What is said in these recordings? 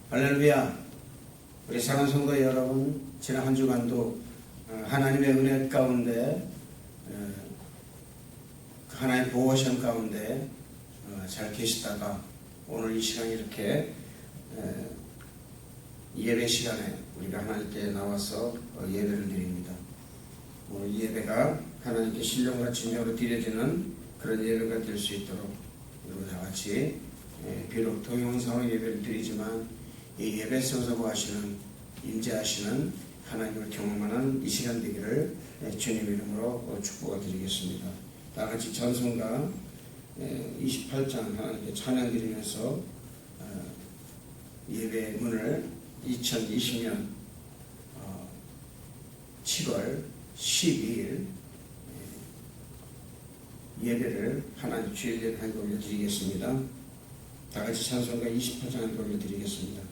할렐루야. 우리 사랑하는 성도 여러분, 지난 한 주간도 하나님의 은혜 가운데 하나님의 보호하심 가운데 잘 계시다가 오늘 이 시간에 이렇게 예배 시간에 우리가 하나님께 나와서 예배를 드립니다. 오늘 이 예배가 하나님께 신령과 진정으로 드려지는 그런 예배가 될 수 있도록 우리 다 같이 비록 동영상으로 예배를 드리지만 이 예배 속에서 하시는 임재하시는 하나님을 경험하는 이 시간 되기를 주님 이름으로 축복을 드리겠습니다. 다 같이 찬송가 28장 하나님께 찬양 드리면서 예배의 문을 2020년 7월 12일 예배를 하나님 주일 예배 한 올려드리겠습니다. 다 같이 찬송가 28장을 올려드리겠습니다.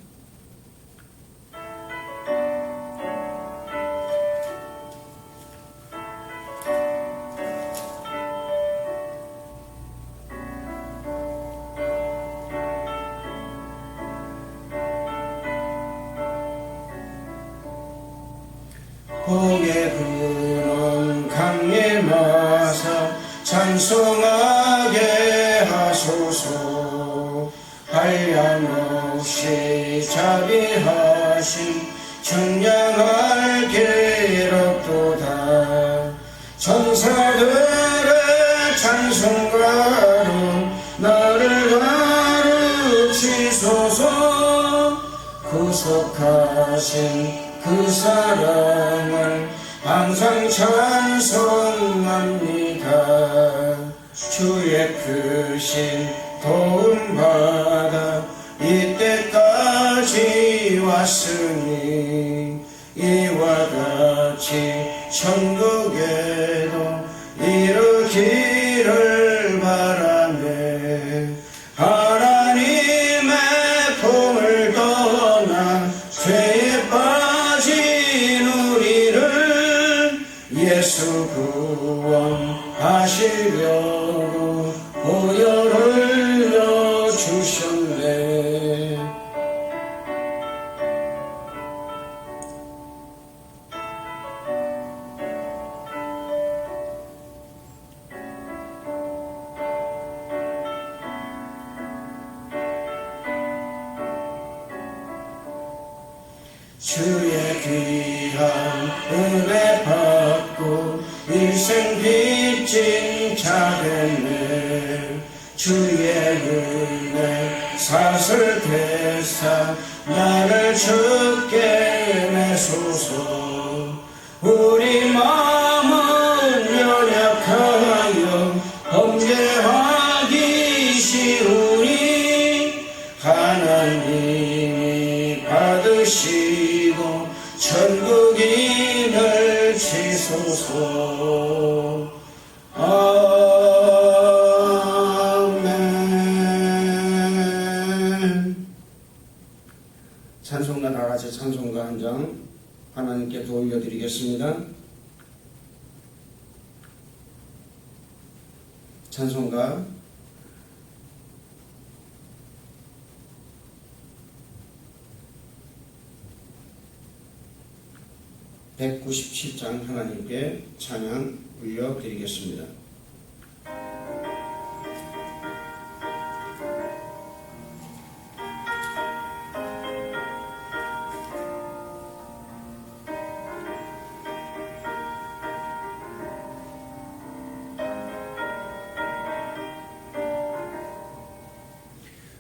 복의 분원 강에 마사 찬송하게 하소서. 한량없이 자비하신 청량할 기롭도다. 천사들의 찬송가로 나를 가르치소서. 구속하신 그 사랑을 항상 찬송합니다. 주의 크신 도움받아 이때까지 왔으니 이와 같이 천국에도 이루기를 바라네. 하나님의 품을 떠나 죄에 빠진 우리를 예수 구원하시려고 보혈을 흘려주셨네. 주의 귀한 은혜 받고 일생 빚진 자 됐네. 주의 은혜 사슬 대사 나를 주께 내소서. 우리 마음은 연약하여 범죄하기 쉬우니 하나님이 받으시고 천국인을 치소서. 아멘. 찬송가 다같이 찬송가 한 장 하나님께 돌려드리겠습니다. 찬송가 197장 하나님께 찬양 올려드리겠습니다.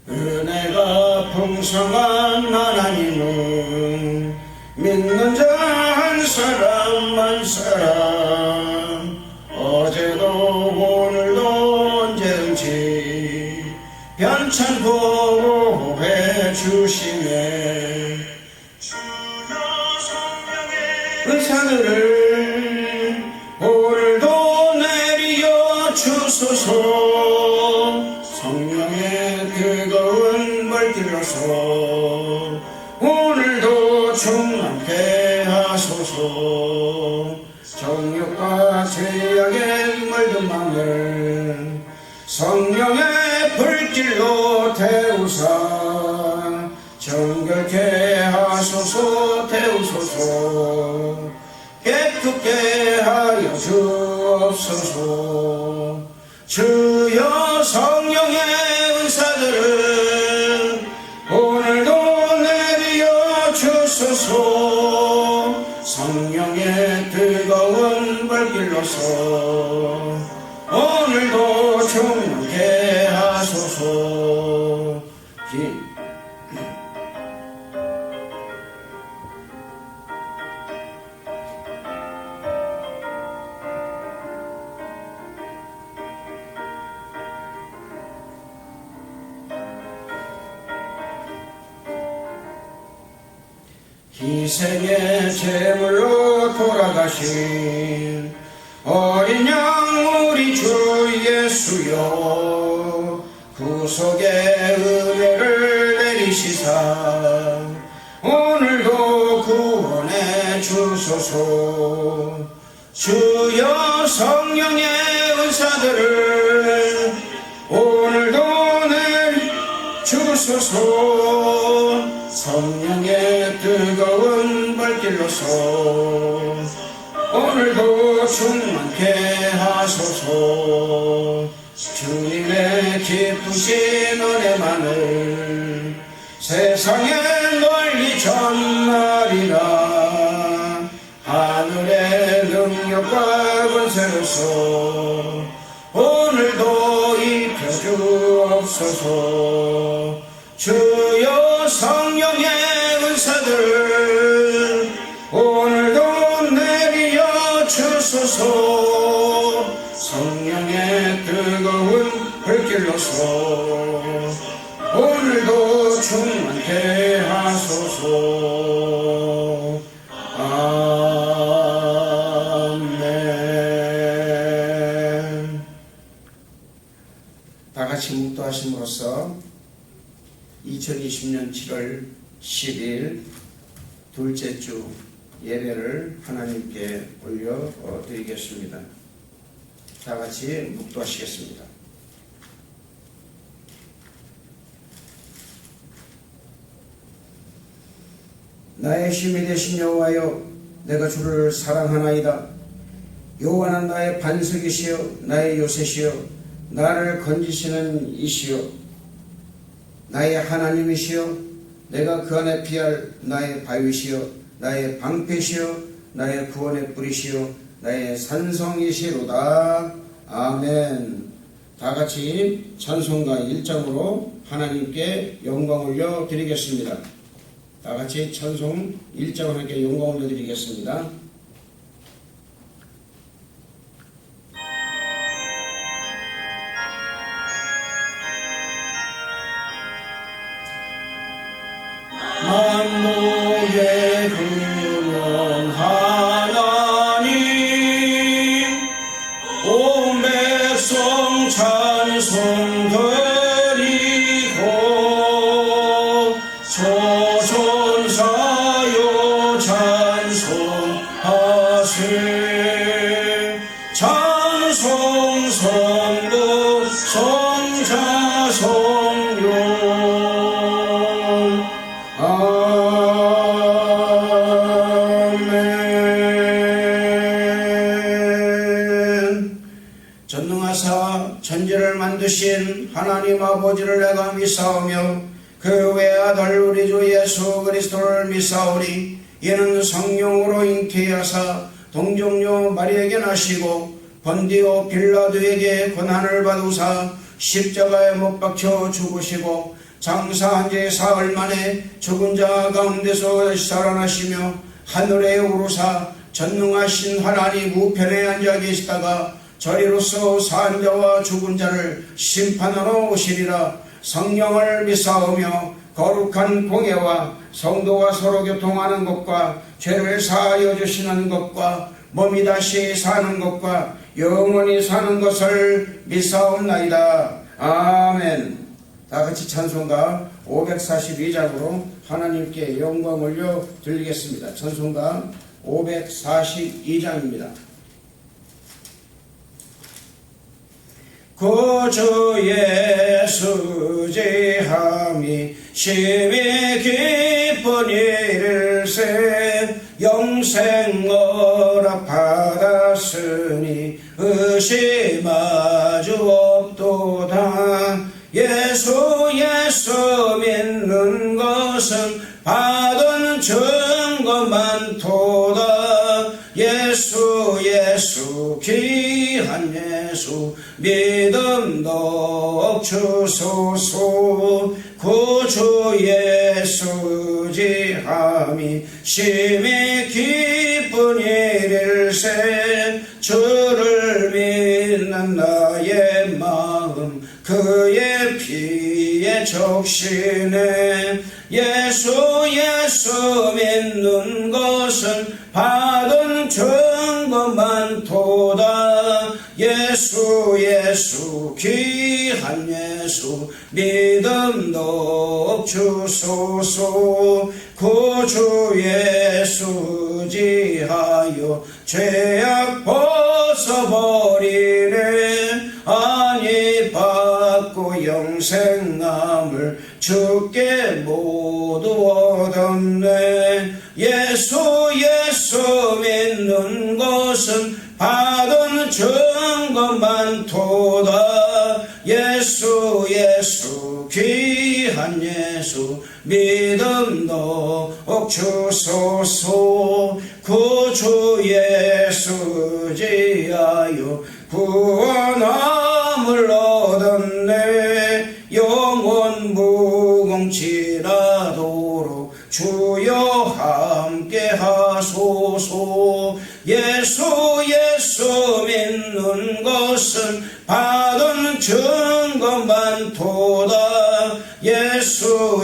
은혜가 풍성한 하나님은 믿는 자 한 사람 한 사람 어제도 오늘도 언제든지 변찬 보호해 주시네. 주여 성령의 은사들을 오늘도 내려 주소서. 성령의 뜨거운 물들어서 오늘도 충만케 하소서. 정욕과 죄악에 물든 마음을 성령의 불길로 태우사 정결케 하소서. 태우소서. 깨끗게 하여 주옵소서. 주여 성령의 은사들을 오늘도 내려 주소서. 성령의 뜨거운 불길로서 오늘도 충만케 하소서. 희생의 제물로 돌아가신 어린 양 우리 주 예수여, 구속의 은혜를 내리시사 오늘도 구원해 주소서. 주여 성령의 은사들을 오늘도 내리 주소서. 성령의 뜨거운 불길로서 오늘도 충만케 하소서. 주님의 기쁘신 은혜만을 세상에 널리 전하리라. 하늘의 능력과 권세로서 오늘도 입혀주옵소서. 주여 성령의 은사들 오늘도 내려 주소서. 성령의 뜨거운 불길로서 오늘도 충만케 하소서. 아멘. 다같이 묵도하심으로써 2020년 7월 10일 둘째 주 예배를 하나님께 올려드리겠습니다. 다같이 묵도하시겠습니다. 나의 힘이 되신 여호와여, 내가 주를 사랑하나이다. 여호와는 나의 반석이시여 나의 요새시여 나를 건지시는 이시여 나의 하나님이시여 내가 그 안에 피할 나의 바위시여 나의 방패시여 나의 구원의 뿌리시여 나의 산성이시로다. 아멘. 다같이 찬송가 1장으로 하나님께 영광 올려 드리겠습니다. 다같이 찬송 1장으로 하나님께 영광 올려 드리겠습니다. 만국의 근원 하나님, 온 백성 찬송 드리고 조선사요 찬송하세. 찬송 성도 성자 성령 아멘. 전능하사 천지를 만드신 하나님 아버지를 내가 믿사오며 그 외아들 우리 주 예수 그리스도를 믿사오니 이는 성령으로 잉태하사 동정녀 마리에게 나시고 본디오 빌라도에게 고난을 받으사 십자가에 못 박혀 죽으시고 장사한 지 사흘 만에 죽은 자 가운데서 다시 살아나시며 하늘에 오르사 전능하신 하나님 우편에 앉아 계시다가 저리로서 산 자와 죽은 자를 심판하러 오시리라. 성령을 믿사오며 거룩한 공예와 성도가 서로 교통하는 것과 죄를 사하여 주시는 것과 몸이 다시 사는 것과 영원히 사는 것을 믿사옵나이다. 아멘. 다같이 찬송가 542장으로 하나님께 영광 올려 드리겠습니다. 찬송가 542장입니다. 구주 예수 지함이 심히 기쁜 일세 영생 허락 받았으니 의심하주 없도다. 예수 믿는 것은 받은 증거 많도다. 예수 귀한 예수 믿음 넣주소서. 구주 예수 지함이 심히 기쁜 일일세 주를 믿는 나의 마음 그의 피에 적시네. 예수 믿는 것은 받은 증거 많도다. 예수 귀한 예수 믿음 넣주소서. 구주 예수 지하여 죄악 벗어버리네. 아니 받고 영생함을 주께 모두 얻었네. 예수 믿는 것은 받은 증거 많도다. 예수 귀한 예수 믿음 넣주소서. 구주 예수 지하여 구원함을 얻었네. 영원 무궁치라도록 주여 함께 하소서. 예수 믿는 것은 받은 증거 많도다. 예수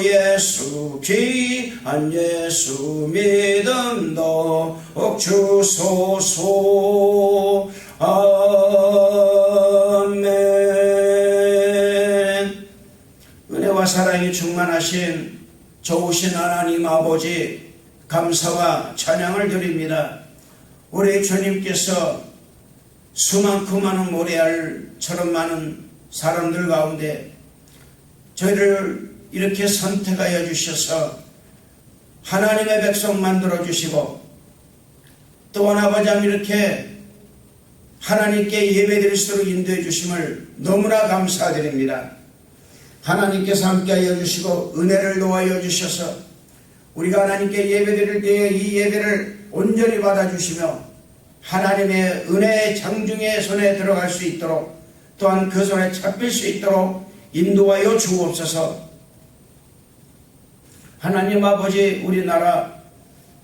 귀한 예수 믿음 넣주소서. 아멘. 은혜와 사랑이 충만하신 좋으신 하나님 아버지 감사와 찬양을 드립니다. 우리 주님께서 수많고 많은 모래알처럼 많은 사람들 가운데 저희를 이렇게 선택하여 주셔서 하나님의 백성 만들어 주시고 또한 아버지 이렇게 하나님께 예배드릴 수 있도록 인도해 주심을 너무나 감사드립니다. 하나님께서 함께하여 주시고 은혜를 놓아여 주셔서 우리가 하나님께 예배드릴 때에 이 예배를 온전히 받아주시며 하나님의 은혜의 장중의 손에 들어갈 수 있도록 또한 그 손에 잡힐 수 있도록 인도하여 주옵소서. 하나님 아버지 우리나라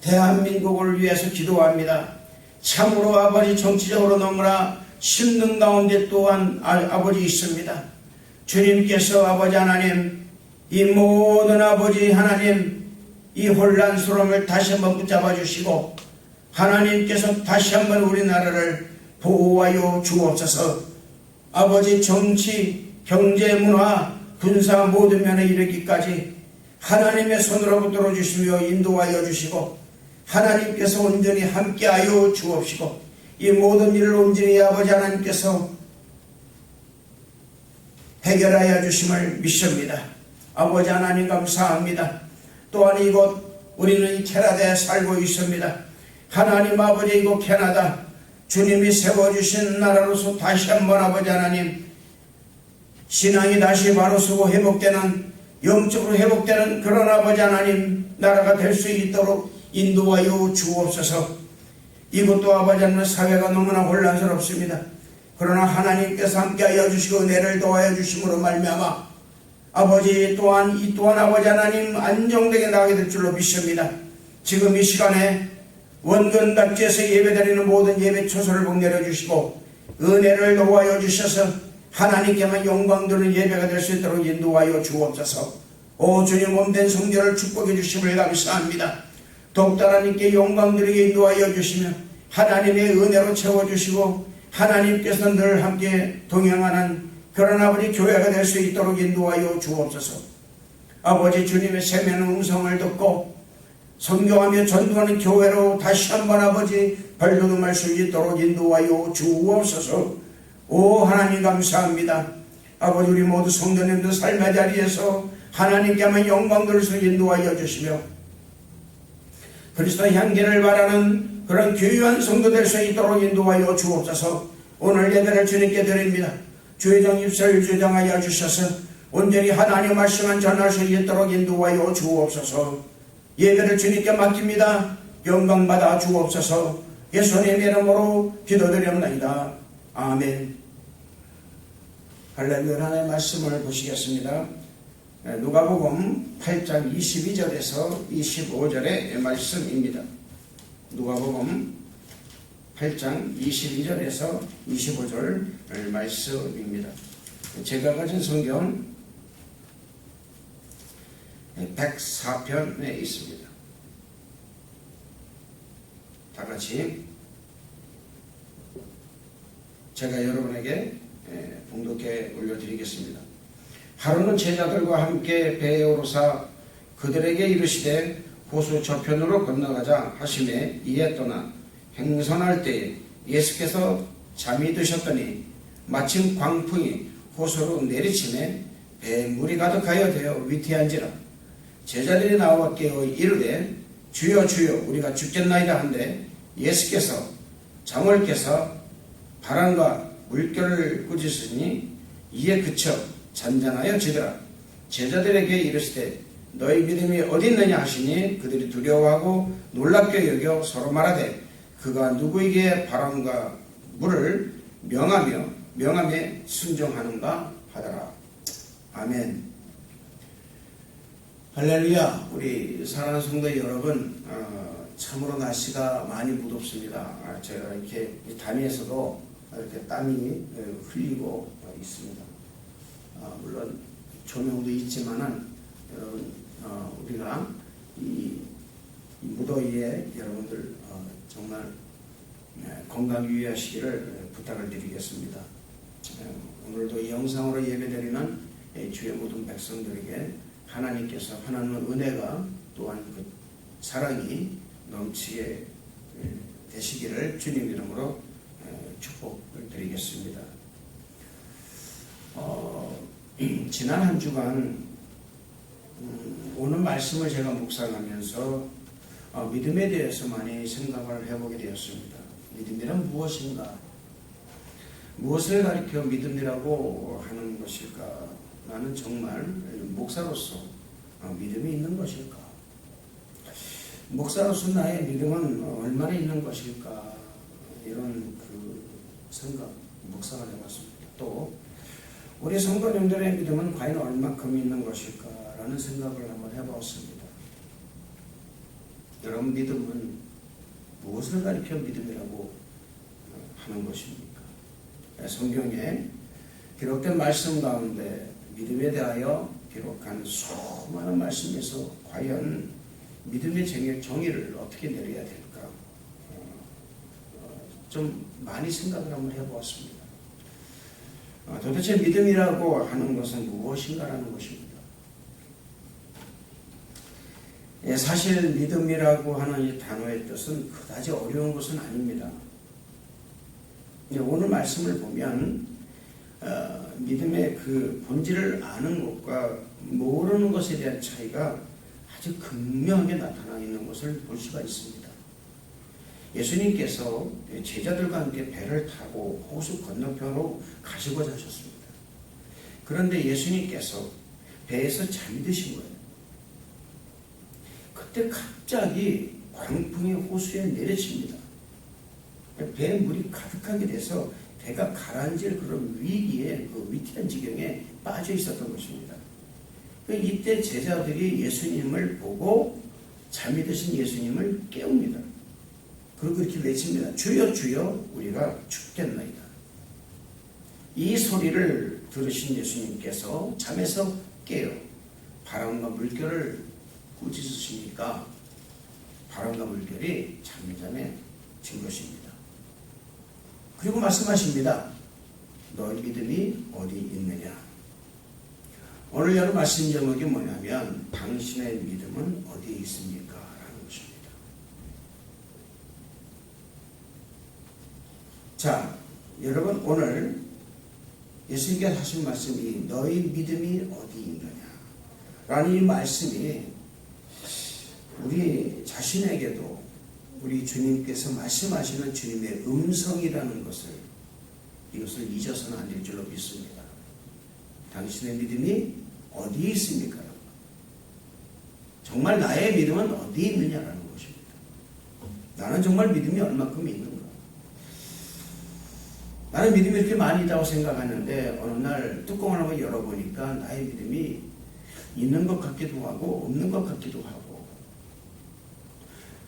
대한민국을 위해서 기도합니다. 참으로 아버지 정치적으로 너무나 힘든 가운데 또한 아버지 있습니다. 주님께서 아버지 하나님 이 모든 아버지 하나님 이 혼란스러움을 다시 한번 붙잡아 주시고 하나님께서 다시 한번 우리나라를 보호하여 주옵소서. 아버지 정치, 경제, 문화, 군사 모든 면에 이르기까지 하나님의 손으로 붙들어 주시며 인도하여 주시고 하나님께서 온전히 함께하여 주옵시고 이 모든 일을 온전히 아버지 하나님께서 해결하여 주심을 믿습니다. 아버지 하나님 감사합니다. 또한 이곳 우리는 캐나다에 살고 있습니다. 하나님 아버지 이곳 캐나다 주님이 세워주신 나라로서 다시 한번 아버지 하나님 신앙이 다시 바로 서고 회복되는 영적으로 회복되는 그런 아버지 하나님 나라가 될 수 있도록 인도하여 주옵소서. 이곳도 아버지 하나님 사회가 너무나 혼란스럽습니다. 그러나 하나님께서 함께하여 주시고 은혜를 도와여 주심으로 말미암아 아버지 또한 아버지 하나님 안정되게 나가게 될 줄로 믿습니다. 지금 이 시간에 원근 각지에서 예배드리는 모든 예배 초소를 복내려 주시고 은혜를 도와여 주셔서 하나님께만 영광 드리는 예배가 될 수 있도록 인도하여 주옵소서. 오 주님 몸된 성결을 축복해 주심을 감사합니다. 더욱더 하나님께 영광 드리게 인도하여 주시며 하나님의 은혜로 채워주시고 하나님께서 늘 함께 동행하는 그런 아버지 교회가 될 수 있도록 인도하여 주옵소서. 아버지 주님의 세미한 음성을 듣고 선교하며 전도하는 교회로 다시 한번 아버지 발돋움할 수 있도록 인도하여 주옵소서. 오 하나님 감사합니다. 아버지, 우리 모두 성도님들 삶의 자리에서 하나님께만 영광 돌려서 인도하여 주시며 그리스도 향기를 바라는 그런 귀한 성도 될 수 있도록 인도하여 주옵소서. 오늘 예배를 주님께 드립니다. 주의정 입술 주장하여 주셔서 온전히 하나님 말씀만 전할 수 있도록 인도하여 주옵소서. 예배를 주님께 맡깁니다. 영광받아 주옵소서. 예수님의 이름으로 기도드립니다. 아멘. 할렐루야. 하나님의 말씀을 보시겠습니다. 누가복음 8장 22절에서 25절의 말씀입니다. 누가복음 8장 22절에서 25절 말씀입니다. 제가 가진 성경 104편에 있습니다. 다 같이 제가 여러분에게 봉독해 올려드리겠습니다. 하루는 제자들과 함께 배에 오르사 그들에게 이르시되 호수 저편으로 건너가자 하시매 이에 떠나 행선할 때에 예수께서 잠이 드셨더니 마침 광풍이 호수로 내리치매 배에 물이 가득하여 되어 위태한지라. 제자들이 나와 깨어 이르되 주여 주여 우리가 죽겠나이다 한데 예수께서 잠을 깨서 바람과 물결을 꾸짖으니 이에 그쳐 잔잔하여 지더라. 제자들에게 이르시되 너희 믿음이 어디 있느냐 하시니 그들이 두려워하고 놀랍게 여겨 서로 말하되 그가 누구에게 바람과 물을 명함에 순종하는가 하더라. 아멘. 할렐루야. 우리 사랑하는 성도 여러분, 참으로 날씨가 많이 무덥습니다. 제가 이렇게 다니면서도 이렇게 땀이 흘리고 있습니다. 물론 조명도 있지만은 여러분, 우리가 이 무더위에 여러분들 정말 건강 유의하시기를 부탁을 드리겠습니다. 오늘도 이 영상으로 예배드리는 주의 모든 백성들에게 하나님께서 하나님의 은혜가 또한 그 사랑이 넘치게 되시기를 주님 이름으로 축복을 드리겠습니다. 지난 한 주간 오늘 말씀을 제가 묵상하면서 믿음에 대해서 많이 생각을 해보게 되었습니다. 믿음이란 무엇인가? 무엇을 가리켜 믿음이라고 하는 것일까? 나는 정말 목사로서 믿음이 있는 것일까? 목사로서 나의 믿음은 얼마나 있는 것일까? 이런 생각, 묵상을 해봤습니다. 또 우리 성도님들의 믿음은 과연 얼마큼 있는 것일까라는 생각을 한번 해보았습니다. 여러분, 믿음은 무엇을 가리켜 믿음이라고 하는 것입니까? 성경에 기록된 말씀 가운데 믿음에 대하여 기록한 수많은 말씀에서 과연 믿음의 정의를 어떻게 내려야 될까? 좀 많이 생각을 한번 해보았습니다. 도대체 믿음이라고 하는 것은 무엇인가라는 것입니다. 사실 믿음이라고 하는 이 단어의 뜻은 그다지 어려운 것은 아닙니다. 오늘 말씀을 보면 믿음의 그 본질을 아는 것과 모르는 것에 대한 차이가 아주 극명하게 나타나 있는 것을 볼 수가 있습니다. 예수님께서 제자들과 함께 배를 타고 호수 건너편으로 가시고자 하셨습니다. 그런데 예수님께서 배에서 잠이 드신 거예요. 그때 갑자기 광풍이 호수에 내려칩니다. 배에 물이 가득하게 돼서 배가 가라앉을 그런 위기에, 그 위태한 지경에 빠져 있었던 것입니다. 이때 제자들이 예수님을 보고 잠이 드신 예수님을 깨웁니다. 그리고 이렇게 외칩니다. 주여 주여 우리가 죽겠나이다. 이 소리를 들으신 예수님께서 잠에서 깨어 바람과 물결을 꾸짖으시니까 바람과 물결이 잠잠해진 것입니다. 그리고 말씀하십니다. 너희 믿음이 어디 있느냐? 오늘 여러분 말씀 제목이 뭐냐면 당신의 믿음은 어디에 있습니까? 라는 것입니다. 자, 여러분 오늘 예수님께서 하신 말씀이 너희 믿음이 어디 있느냐 라는 이 말씀이 우리 자신에게도 우리 주님께서 말씀하시는 주님의 음성이라는 것을 이것을 잊어서는 안 될 줄로 믿습니다. 당신의 믿음이 어디에 있습니까? 정말 나의 믿음은 어디에 있느냐라는 것입니다. 나는 정말 믿음이 얼마큼 있는가? 나는 믿음이 이렇게 많이 있다고 생각하는데 어느 날 뚜껑을 한번 열어보니까 나의 믿음이 있는 것 같기도 하고 없는 것 같기도 하고,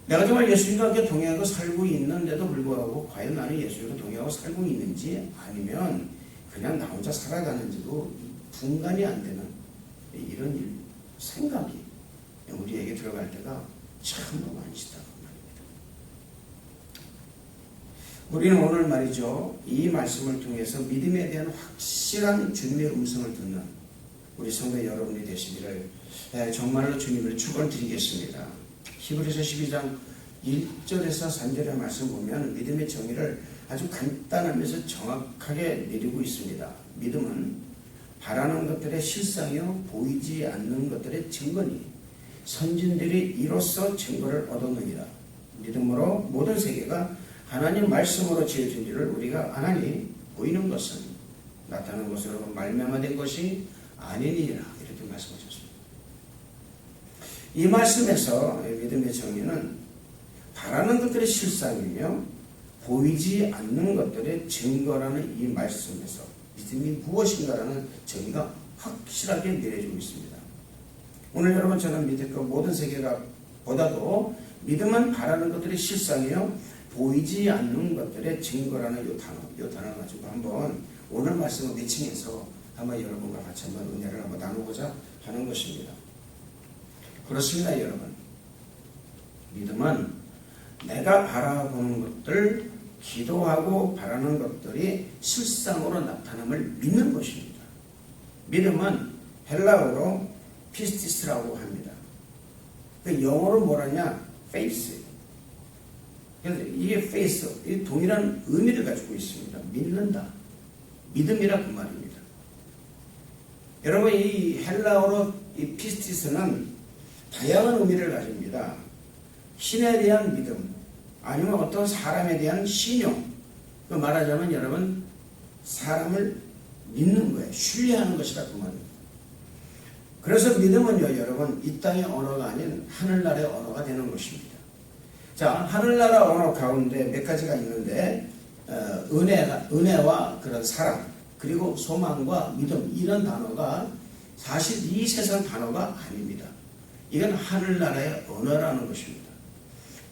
내가 정말 예수님과 함께 동행하고 살고 있는데도 불구하고 과연 나는 예수님과 동행하고 살고 있는지 아니면 그냥 나 혼자 살아가는지도 분간이 안 되는 이런 생각이 우리에게 들어갈 때가 참 많으시다 말입니다. 우리는 오늘 말이죠, 이 말씀을 통해서 믿음에 대한 확실한 주님의 음성을 듣는 우리 성도 여러분이 되시기를 정말로 주님을 축원드리겠습니다. 히브리서 12장 1절에서 3절의 말씀 보면 믿음의 정의를 아주 간단하면서 정확하게 내리고 있습니다. 믿음은 바라는 것들의 실상이요 보이지 않는 것들의 증거니 선진들이 이로써 증거를 얻었느니라. 믿음으로 모든 세계가 하나님 말씀으로 지어진 줄을 우리가 아나니 보이는 것은 나타나는 것으로 말미암아된 것이 아니니라. 이렇게 말씀하셨습니다. 이 말씀에서 믿음의 정의는 바라는 것들의 실상이며 보이지 않는 것들의 증거라는 이 말씀에서 믿음이 무엇인가라는 정의가 확실하게 내려지고 있습니다. 오늘 여러분 저는 믿을 것 모든 세계가 보다도 믿음은 바라는 것들의 실상이요 보이지 않는 것들의 증거라는 이 단어를 가지고 한번 오늘 말씀을 외치면서 한번 여러분과 같이 한번 은혜를 한번 나누고자 하는 것입니다. 그렇습니다, 여러분. 믿음은 내가 바라보는 것들, 기도하고 바라는 것들이 실상으로 나타남을 믿는 것입니다. 믿음은 헬라어로 피스티스라고 합니다. 영어로 뭐라냐? faith. 그래서 이게 faith, 이 동일한 의미를 가지고 있습니다. 믿는다. 믿음이라 그 말입니다. 여러분, 이 헬라어로 이 피스티스는 다양한 의미를 가집니다. 신에 대한 믿음, 아니면 어떤 사람에 대한 신용. 그 말하자면 여러분, 사람을 믿는 거예요. 신뢰하는 것이다 그 말입니다. 그래서 믿음은요, 여러분, 이 땅의 언어가 아닌 하늘나라의 언어가 되는 것입니다. 자, 하늘나라 언어 가운데 몇 가지가 있는데, 은혜와 그런 사랑, 그리고 소망과 믿음, 이런 단어가 사실 이 세상 단어가 아닙니다. 이건 하늘나라의 언어라는 것입니다.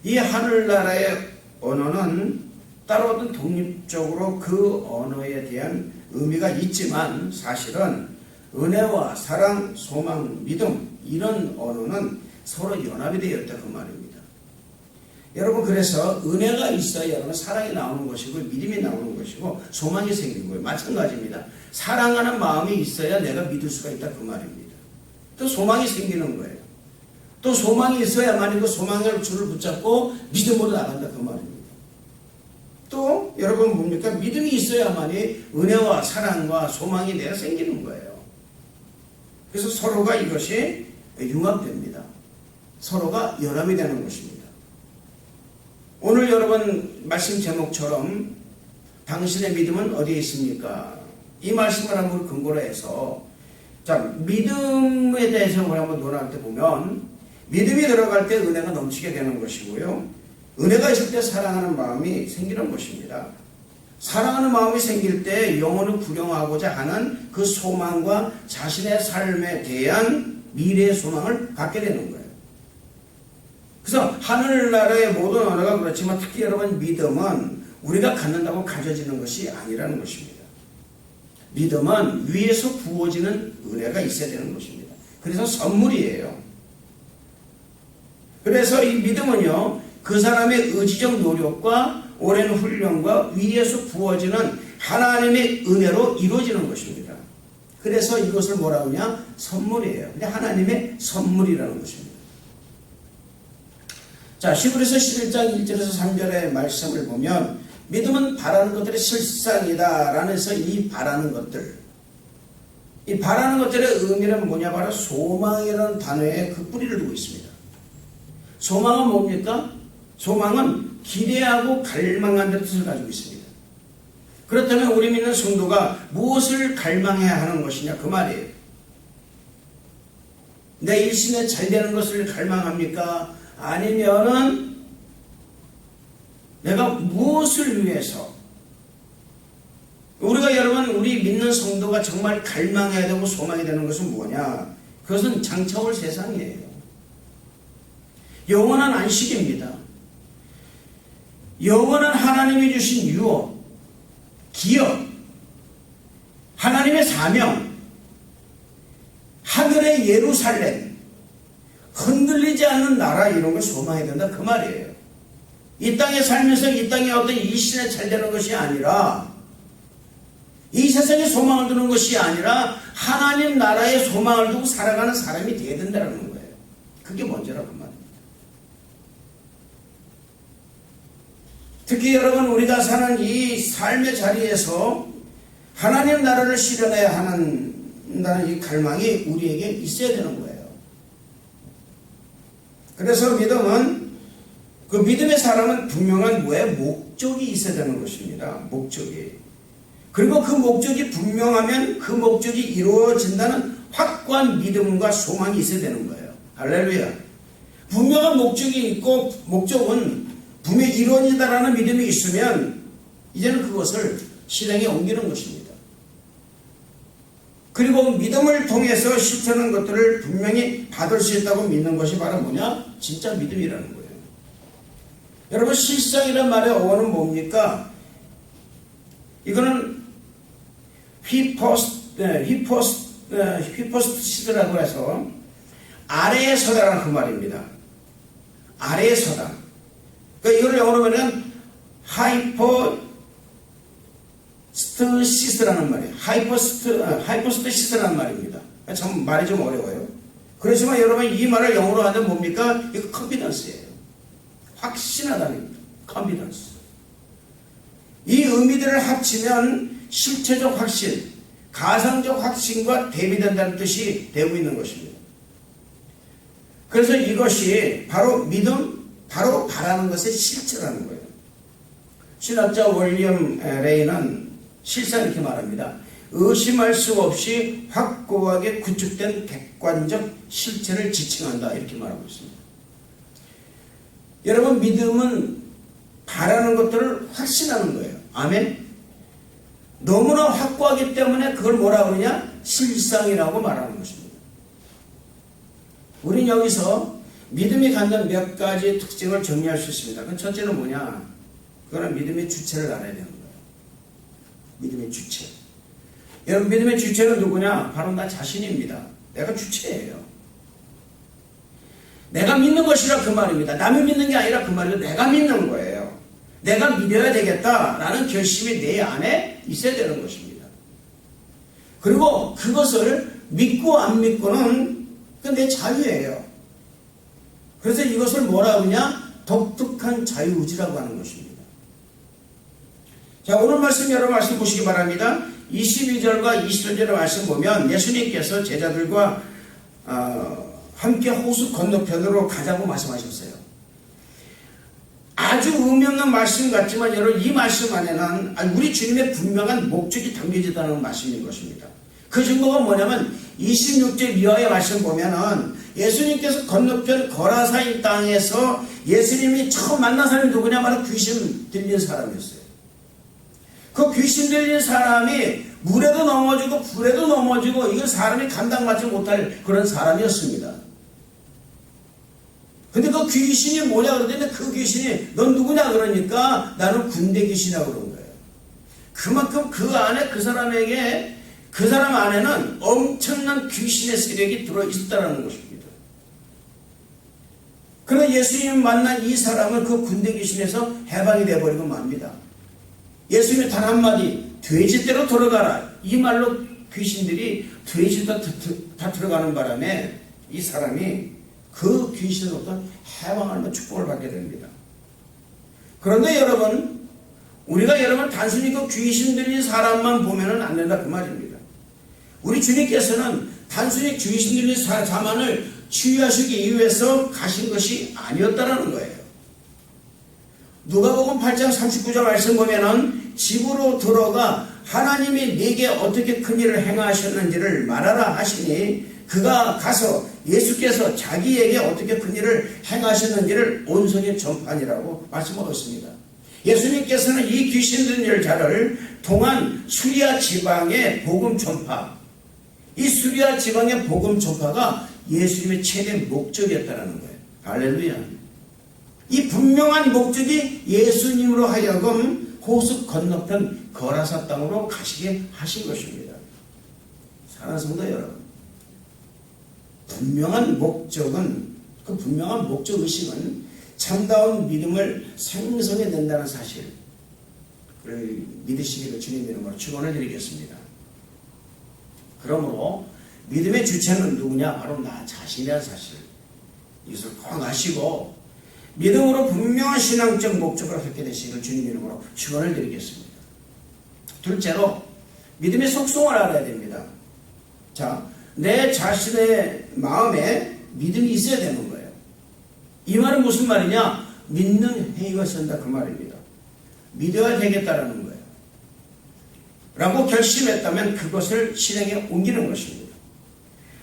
이 하늘나라의 언어는 따로 어떤 독립적으로 그 언어에 대한 의미가 있지만 사실은 은혜와 사랑, 소망, 믿음 이런 언어는 서로 연합이 되어 있다 그 말입니다. 여러분, 그래서 은혜가 있어야 여러분 사랑이 나오는 것이고 믿음이 나오는 것이고 소망이 생기는 거예요. 마찬가지입니다. 사랑하는 마음이 있어야 내가 믿을 수가 있다 그 말입니다. 또 소망이 생기는 거예요. 또 소망이 있어야만 그 소망을 줄을 붙잡고 믿음으로 나간다 그 말입니다. 또 여러분 뭡니까? 믿음이 있어야만이 은혜와 사랑과 소망이 내가 생기는 거예요. 그래서 서로가 이것이 융합됩니다. 서로가 연합이 되는 것입니다. 오늘 여러분 말씀 제목처럼 당신의 믿음은 어디에 있습니까? 이 말씀을 한번 근거로 해서 자, 믿음에 대해서 우리 한번 논할 때 보면 믿음이 들어갈 때 은혜가 넘치게 되는 것이고요. 은혜가 있을 때 사랑하는 마음이 생기는 것입니다. 사랑하는 마음이 생길 때 영혼을 구경하고자 하는 그 소망과 자신의 삶에 대한 미래의 소망을 갖게 되는 거예요. 그래서 하늘나라의 모든 언어가 그렇지만 특히 여러분 믿음은 우리가 갖는다고 가져지는 것이 아니라는 것입니다. 믿음은 위에서 부어지는 은혜가 있어야 되는 것입니다. 그래서 선물이에요. 그래서 이 믿음은요, 그 사람의 의지적 노력과 오랜 훈련과 위에서 부어지는 하나님의 은혜로 이루어지는 것입니다. 그래서 이것을 뭐라 하냐? 선물이에요. 근데 하나님의 선물이라는 것입니다. 자, 히브리서 11장 1절에서 3절의 말씀을 보면 믿음은 바라는 것들의 실상이다 라면서 이 바라는 것들, 이 바라는 것들의 의미는 뭐냐, 바로 소망이라는 단어에 그 뿌리를 두고 있습니다. 소망은 뭡니까? 소망은 기대하고 갈망한다는 뜻을 가지고 있습니다. 그렇다면 우리 믿는 성도가 무엇을 갈망해야 하는 것이냐 그 말이에요. 내 일신에 잘 되는 것을 갈망합니까? 아니면은 내가 무엇을 위해서, 우리가 여러분 우리 믿는 성도가 정말 갈망해야 되고 소망이 되는 것은 뭐냐? 그것은 장차 올 세상이에요. 영원한 안식입니다. 영원한 하나님이 주신 유업, 기업, 하나님의 사명, 하늘의 예루살렘, 흔들리지 않는 나라, 이런 걸 소망해야 된다 그 말이에요. 이 땅에 살면서 이 땅에 어떤 일신에 잘 되는 것이 아니라, 이 세상에 소망을 두는 것이 아니라 하나님 나라에 소망을 두고 살아가는 사람이 되어야 된다는 거예요. 그게 먼저라고 말입니다. 특히 여러분 우리가 사는 이 삶의 자리에서 하나님 나라를 실현해야 한다는 이 갈망이 우리에게 있어야 되는 거예요. 그래서 믿음은, 그 믿음의 사람은 분명한 목적이 있어야 되는 것입니다. 목적이. 그리고 그 목적이 분명하면 그 목적이 이루어진다는 확고한 믿음과 소망이 있어야 되는 거예요. 할렐루야. 분명한 목적이 있고 목적은 분명히 이루어진다라는 믿음이 있으면 이제는 그것을 실행에 옮기는 것입니다. 그리고 믿음을 통해서 실천하는 것들을 분명히 받을 수 있다고 믿는 것이 바로 뭐냐? 진짜 믿음이라는 거예요. 여러분, 실상이란 말의 어원은 뭡니까? 이거는 히포스티스라고 해서 아래에 서다라는 그 말입니다. 아래에 서다. 그러니까 이걸 영어로 보면 하이포스티시스라는 말이에요. 하이포스티시스라는 말입니다. 참 말이 좀 어려워요. 그렇지만 여러분 이 말을 영어로 하면 뭡니까? 이거 컨피던스예요. 확신하다는 컨피던스. 이 의미들을 합치면 실체적 확신, 가상적 확신과 대비된다는 뜻이 되고 있는 것입니다. 그래서 이것이 바로 믿음, 바로 바라는 것의 실체라는 거예요. 신학자 월리엄 레이는 실상 이렇게 말합니다. 의심할 수 없이 확고하게 구축된 객관적 실체를 지칭한다, 이렇게 말하고 있습니다. 여러분, 믿음은 바라는 것들을 확신하는 거예요. 아멘. 너무나 확고하기 때문에 그걸 뭐라 그러냐? 실상이라고 말하는 것입니다. 우린 여기서 믿음이 갖는 몇 가지 특징을 정리할 수 있습니다. 그 첫째는 뭐냐? 그거는 믿음의 주체를 알아야 되는 거예요. 믿음의 주체. 여러분, 믿음의 주체는 누구냐? 바로 나 자신입니다. 내가 주체예요. 내가 믿는 것이라 그 말입니다. 남이 믿는 게 아니라 그 말이고 내가 믿는 거예요. 내가 믿어야 되겠다라는 결심이 내 안에 있어야 되는 것입니다. 그리고 그것을 믿고 안 믿고는 내 자유예요. 그래서 이것을 뭐라 그러냐? 독특한 자유의지라고 하는 것입니다. 자, 오늘 말씀 여러 말씀 보시기 바랍니다. 22절과 23절의 말씀 보면 예수님께서 제자들과 함께 호수 건너편으로 가자고 말씀하셨어요. 아주 의미 없는 말씀 같지만 여러분 이 말씀 안에는 우리 주님의 분명한 목적이 담겨지다는 말씀인 것입니다. 그 증거가 뭐냐면 26절 이하의 말씀 보면은 예수님께서 건너편 거라사인 땅에서 예수님이 처음 만난 사람이 누구냐? 바로 귀신 들린 사람이었어요. 그 귀신 들린 사람이 물에도 넘어지고 불에도 넘어지고 이건 사람이 감당받지 못할 그런 사람이었습니다. 근데 그 귀신이 뭐냐 그러더니 그 귀신이 넌 누구냐 그러니까 나는 군대 귀신이라고 그런 거예요. 그만큼 그 안에 그 사람에게 그 사람 안에는 엄청난 귀신의 세력이 들어있었다는 것입니다. 그러나 예수님 만난 이 사람은 그 군대 귀신에서 해방이 되어버리고 맙니다. 예수님이 단 한마디 돼지떼로 들어가라 이 말로 귀신들이 돼지도 다 들어가는 바람에 이 사람이 그 귀신으로부터 해방하는 축복을 받게 됩니다. 그런데 여러분 우리가 여러분 단순히 그 귀신 들린 사람만 보면은 안 된다 그 말입니다. 우리 주님께서는 단순히 귀신 들린 사람만을 치유하시기 위해서 가신 것이 아니었다라는 거예요. 누가복음 8장 39절 말씀 보면은 집으로 들어가 하나님이 네게 어떻게 큰 일을 행하셨는지를 말하라 하시니 그가 가서 예수께서 자기에게 어떻게 큰 일을 행하셨는지를 온 성에 전파하니라고 말씀하고 있습니다. 예수님께서는 이 귀신 들린 여자를 통한 수리아 지방의 복음 전파, 이 수리아 지방의 복음 전파가 예수님의 최대 목적이었다는 거예요. 할렐루야. 이 분명한 목적이 예수님으로 하여금 호수 건너편 거라사 땅으로 가시게 하신 것입니다. 사랑하는 성도 여러분, 분명한 목적은, 그 분명한 목적의식은 참다운 믿음을 생성해낸다는 사실을 믿으시기를 주님의 이름으로 축원을 드리겠습니다. 그러므로 믿음의 주체는 누구냐? 바로 나 자신이라는 사실, 이것을 꼭 아시고 믿음으로 분명한 신앙적 목적을 갖게 되시기를 주님의 이름으로 축원을 드리겠습니다. 둘째로 믿음의 속성을 알아야 됩니다. 자, 내 자신의 마음에 믿음이 있어야 되는 거예요. 이 말은 무슨 말이냐? 믿는 행위가 있어야 그 말입니다. 믿어야 되겠다라는 거예요. 라고 결심했다면 그것을 실행에 옮기는 것입니다.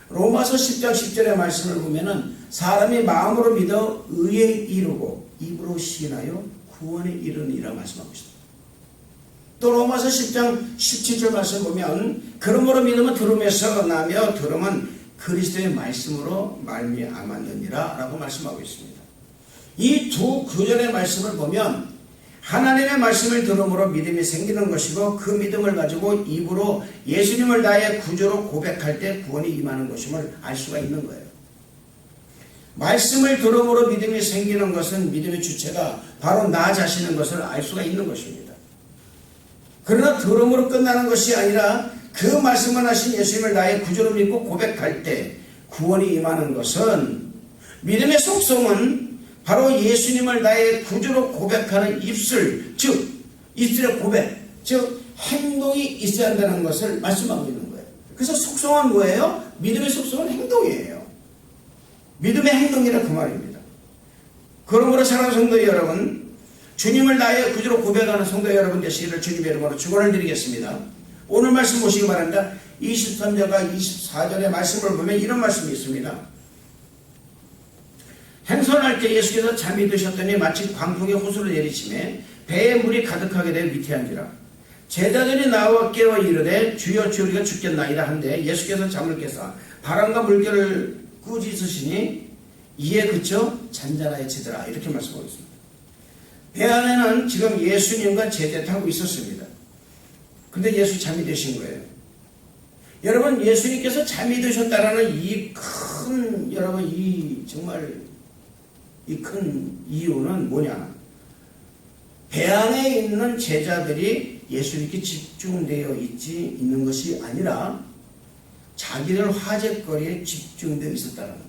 로마서 10장 10절의 말씀을 보면은 사람이 마음으로 믿어 의에 이르고 입으로 시인하여 구원에 이르니라 말씀하고 있습니다. 또 로마서 10장 17절 말씀 보면 그러므로 믿음은 들음에서 나며 들음은 그리스도의 말씀으로 말미암았느니라 라고 말씀하고 있습니다. 이 두 구절의 말씀을 보면 하나님의 말씀을 들음으로 믿음이 생기는 것이고 그 믿음을 가지고 입으로 예수님을 나의 구주로 고백할 때 구원이 임하는 것임을 알 수가 있는 거예요. 말씀을 들음으로 믿음이 생기는 것은 믿음의 주체가 바로 나 자신인 것을 알 수가 있는 것입니다. 그러나 들음으로 끝나는 것이 아니라 그 말씀을 하신 예수님을 나의 구주로 믿고 고백할 때 구원이 임하는 것은 믿음의 속성은 바로 예수님을 나의 구주로 고백하는 입술, 즉 입술의 고백, 즉 행동이 있어야 한다는 것을 말씀하고 있는 거예요. 그래서 속성은 뭐예요? 믿음의 속성은 행동이에요. 믿음의 행동이라 그 말입니다. 그러므로 사랑하는 성도 여러분, 주님을 나의 구주로 고백하는 성도 여러분 되시기를 주님의 이름으로 축원을 드리겠습니다. 오늘 말씀 보시기 바랍니다. 23절과 24절의 말씀을 보면 이런 말씀이 있습니다. 행선할 때 예수께서 잠이 드셨더니 마치 광풍이 호수를 내리치매 배에 물이 가득하게 되어 미태한지라. 제자들이 나와 깨어 이르되 주여 주여 우리가 죽겠나이다 한데 예수께서 잠을 깨사 바람과 물결을 꾸짖으시니 이에 그쳐 잔잔하여지더라. 이렇게 말씀하고 있습니다. 배 안에는 지금 예수님과 제자 타고 있었습니다. 근데 예수 잠이 드신 거예요. 여러분, 예수님께서 잠이 드셨다라는 이 큰, 여러분, 정말 이 큰 이유는 뭐냐? 배 안에 있는 제자들이 예수님께 집중되어 있는 것이 아니라 자기들 화제거리에 집중되어 있었다는 거예요.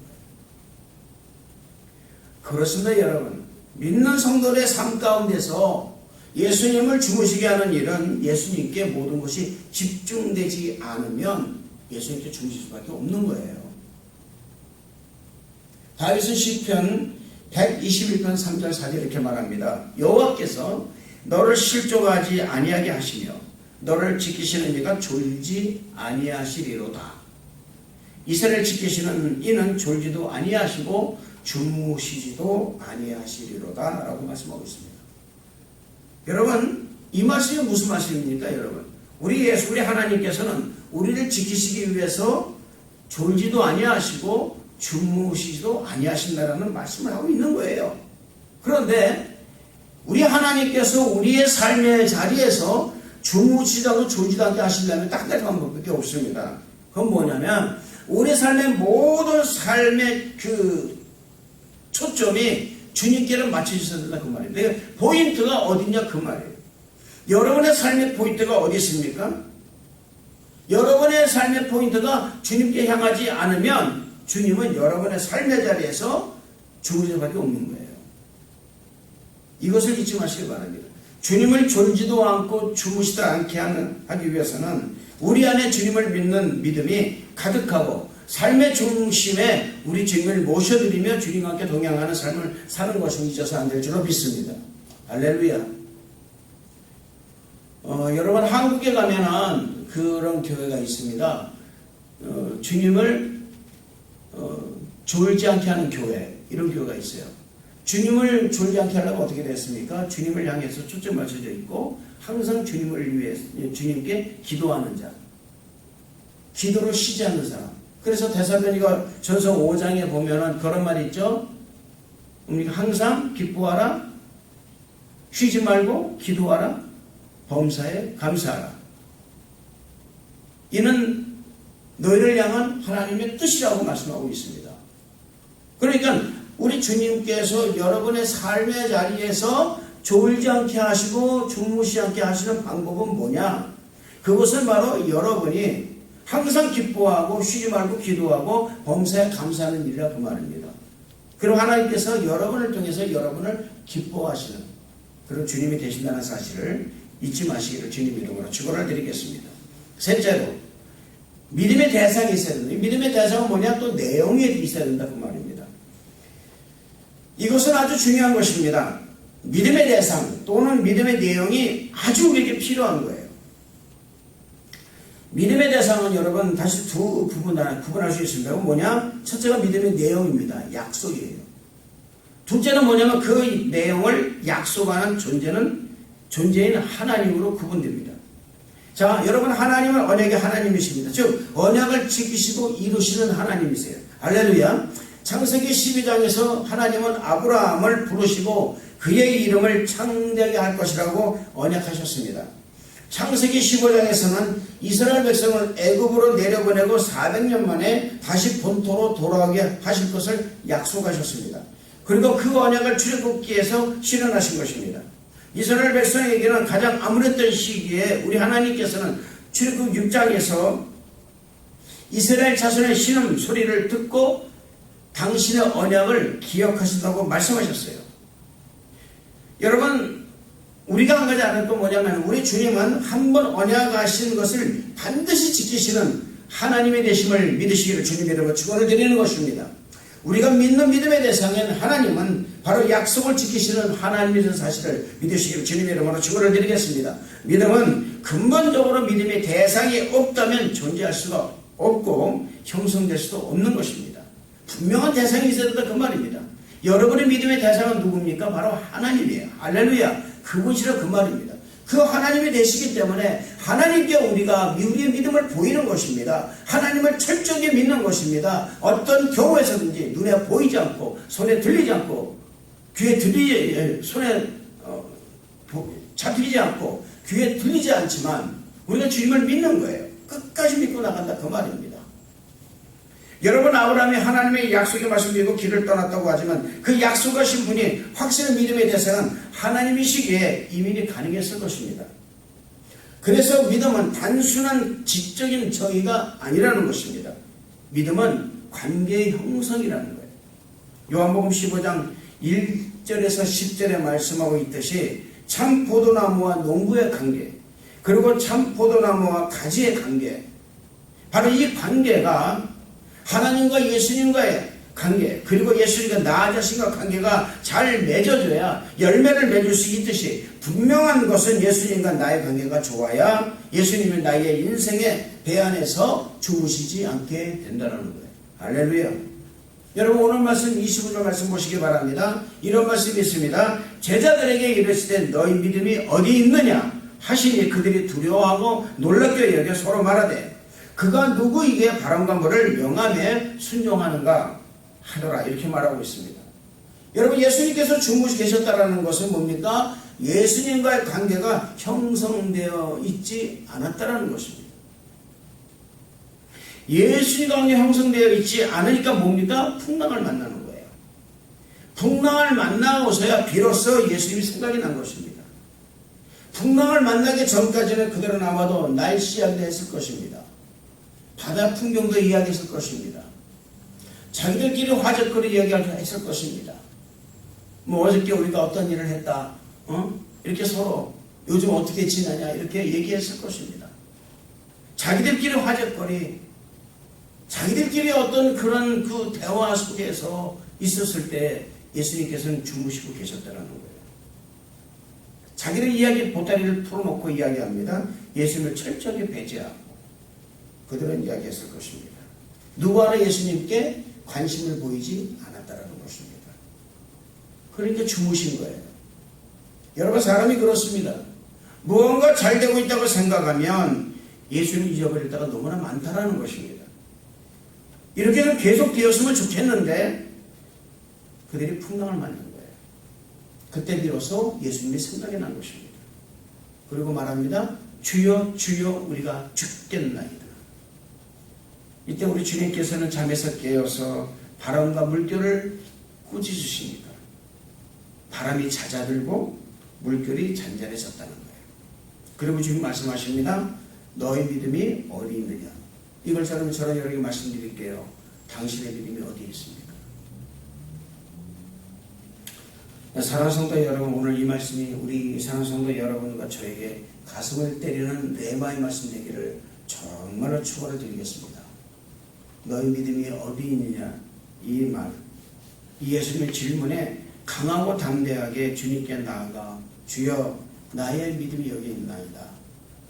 그렇습니다, 여러분. 믿는 성도의 삶 가운데서 예수님을 주무시게 하는 일은 예수님께 모든 것이 집중되지 않으면 예수님께 주무실 수밖에 없는 거예요. 다윗은 시편 121편 3절 4절 이렇게 말합니다. 여호와께서 너를 실족하지 아니하게 하시며 너를 지키시는 이가 졸지 아니하시리로다. 이스라엘 지키시는 이는 졸지도 아니하시고 주무시지도 아니하시리로다 라고 말씀하고 있습니다. 여러분, 이 말씀이 무슨 말씀입니까? 여러분, 우리 하나님께서는 우리를 지키시기 위해서 졸지도 아니하시고 주무시지도 아니하신다라는 말씀을 하고 있는 거예요. 그런데 우리 하나님께서 우리의 삶의 자리에서 주무시지도 않고 졸지도 않게 하시려면 딱 한 가지 방법밖에 없습니다. 그건 뭐냐면 우리 삶의 모든 삶의 그 초점이 주님께를 맞춰주셔야 된다 그 말이에요. 포인트가 어디냐 그 말이에요. 여러분의 삶의 포인트가 어디 있습니까? 여러분의 삶의 포인트가 주님께 향하지 않으면 주님은 여러분의 삶의 자리에서 주무실 수밖에 없는 거예요. 이것을 잊지 마시기 바랍니다. 주님을 졸지도 않고 주무시도 않게 하기 위해서는 우리 안에 주님을 믿는 믿음이 가득하고 삶의 중심에 우리 주님을 모셔드리며 주님과 함께 동행하는 삶을 사는 것을 잊어서 안 될 줄로 믿습니다. 할렐루야. 여러분 한국에 가면은 그런 교회가 있습니다. 주님을 졸지 않게 하는 교회, 이런 교회가 있어요. 주님을 졸지 않게 하려면 어떻게 됐습니까? 주님을 향해서 초점 맞춰져 있고 항상 주님을 위해 주님께 기도하는 자, 기도로 쉬지 않는 사람. 그래서 데살로니가 전서 5장에 보면은 그런 말이 있죠. 항상 기뻐하라, 쉬지 말고 기도하라, 범사에 감사하라. 이는 너희를 향한 하나님의 뜻이라고 말씀하고 있습니다. 그러니까 우리 주님께서 여러분의 삶의 자리에서 졸지 않게 하시고 주무시지 않게 하시는 방법은 뭐냐? 그것은 바로 여러분이 항상 기뻐하고 쉬지 말고 기도하고 범사에 감사하는 일이라 그 말입니다. 그럼 하나님께서 여러분을 통해서 여러분을 기뻐하시는 그런 주님이 되신다는 사실을 잊지 마시기를 주님 이름으로 축원을 드리겠습니다. 셋째로 믿음의 대상이 있어야 된다. 믿음의 대상은 뭐냐? 또 내용이 있어야 된다 그 말입니다. 이것은 아주 중요한 것입니다. 믿음의 대상 또는 믿음의 내용이 아주 우리에게 필요한 거예요. 믿음의 대상은 여러분 다시 두 구분할 수 있습니다. 뭐냐? 첫째가 믿음의 내용입니다. 약속이에요. 둘째는 뭐냐면 그 내용을 약속하는 존재인 하나님으로 구분됩니다. 자, 여러분 하나님은 언약의 하나님이십니다. 즉 언약을 지키시고 이루시는 하나님이세요. 할렐루야. 창세기 12장에서 하나님은 아브라함을 부르시고 그의 이름을 창대하게 할 것이라고 언약하셨습니다. 창세기 15장에서는 이스라엘 백성을 애굽으로 내려보내고 400년 만에 다시 본토로 돌아오게 하실 것을 약속하셨습니다. 그리고 그 언약을 출애굽기에서 실현하신 것입니다. 이스라엘 백성에게는 가장 암울했던 시기에 우리 하나님께서는 출애굽 6장에서 이스라엘 자손의 신음 소리를 듣고 당신의 언약을 기억하신다고 말씀하셨어요. 여러분 우리가 한 가지 아는 건 뭐냐면 우리 주님은 한번 언약하신 것을 반드시 지키시는 하나님의 되심을 믿으시기를 주님 이름으로 축원을 드리는 것입니다. 우리가 믿는 믿음의 대상인 하나님은 바로 약속을 지키시는 하나님이라는 사실을 믿으시기를 주님 이름으로 축원을 드리겠습니다. 믿음은 근본적으로 믿음의 대상이 없다면 존재할 수가 없고 형성될 수도 없는 것입니다. 분명한 대상이 있어야 된다 그 말입니다. 여러분의 믿음의 대상은 누굽니까? 바로 하나님이에요. 할렐루야. 그분이라 그 말입니다. 그 하나님이 되시기 때문에 하나님께 우리가 우리의 믿음을 보이는 것입니다. 하나님을 철저하게 믿는 것입니다. 어떤 경우에서든지 눈에 보이지 않고 손에 들리지 않고 손에 잡히지 않고 귀에 들리지 않지만 우리가 주님을 믿는 거예요. 끝까지 믿고 나간다 그 말입니다. 여러분 아브라함이 하나님의 약속의 말씀을 믿고 길을 떠났다고 하지만 그 약속하신 분이 확실한 믿음의 대상은 하나님이시기에 이민이 가능했을 것입니다. 그래서 믿음은 단순한 지적인 정의가 아니라는 것입니다. 믿음은 관계의 형성이라는 거예요. 요한복음 15장 1절에서 10절에 말씀하고 있듯이 참 포도나무와 농부의 관계 그리고 참 포도나무와 가지의 관계 바로 이 관계가 하나님과 예수님과의 관계 그리고 예수님과 나 자신과 관계가 잘 맺어져야 열매를 맺을 수 있듯이 분명한 것은 예수님과 나의 관계가 좋아야 예수님이 나의 인생의 배 안에서 주무시지 않게 된다는 거예요. 할렐루야. 여러분 오늘 말씀 25절 말씀 보시기 바랍니다. 이런 말씀이 있습니다. 제자들에게 이르시되 너희 믿음이 어디 있느냐 하시니 그들이 두려워하고 놀랍게 여겨 서로 말하되 그가 누구에게 바람과 불을 명함에 순종하는가 하더라 이렇게 말하고 있습니다. 여러분 예수님께서 주무시 계셨다는 것은 뭡니까? 예수님과의 관계가 형성되어 있지 않았다는 것입니다. 예수님과 관계가 형성되어 있지 않으니까 뭡니까? 풍랑을 만나는 거예요. 풍랑을 만나고서야 비로소 예수님이 생각이 난 것입니다. 풍랑을 만나기 전까지는 그들은 아마도 날씨 이야기를 했을 것입니다. 바다 풍경도 이야기했을 것입니다. 자기들끼리 화제거리 이야기를 했을 것입니다. 뭐 어저께 우리가 어떤 일을 했다. 이렇게 서로 요즘 어떻게 지내냐 이렇게 얘기했을 것입니다. 자기들끼리 화제거리, 자기들끼리 어떤 그런 그 대화 속에서 있었을 때 예수님께서는 주무시고 계셨다는 거예요. 자기들 이야기 보따리를 풀어놓고 이야기합니다. 예수님을 철저하게 배제하고 그들은 이야기했을 것입니다. 누구 하나 예수님께 관심을 보이지 않았다는 것입니다. 그러니까 주무신 거예요. 여러분, 사람이 그렇습니다. 무언가 잘 되고 있다고 생각하면 예수를 잊어버릴 때가 너무나 많다는 것입니다. 이렇게는 계속 되었으면 좋겠는데 그들이 풍랑을 맞는 거예요. 그때 비로소 예수님이 생각이 난 것입니다. 그리고 말합니다. 주여 주여 우리가 죽겠나이다. 이때 우리 주님께서는 잠에서 깨어서 바람과 물결을 꾸짖으십니다. 바람이 잦아들고 물결이 잔잔해졌다는 거예요. 그리고 주님 말씀하십니다. 너희 믿음이 어디 있느냐. 이걸 저는 여러분에게 말씀드릴게요. 당신의 믿음이 어디에 있습니까? 사랑하는 성도 여러분, 오늘 이 말씀이 우리 사랑하는 성도 여러분과 저에게 가슴을 때리는 레마의 말씀 되기를 정말로 축원을 드리겠습니다. 너희 믿음이 어디 있느냐, 이 말, 이 예수님의 질문에 강하고 담대하게 주님께 나아가 주여 나의 믿음이 여기 있나이다.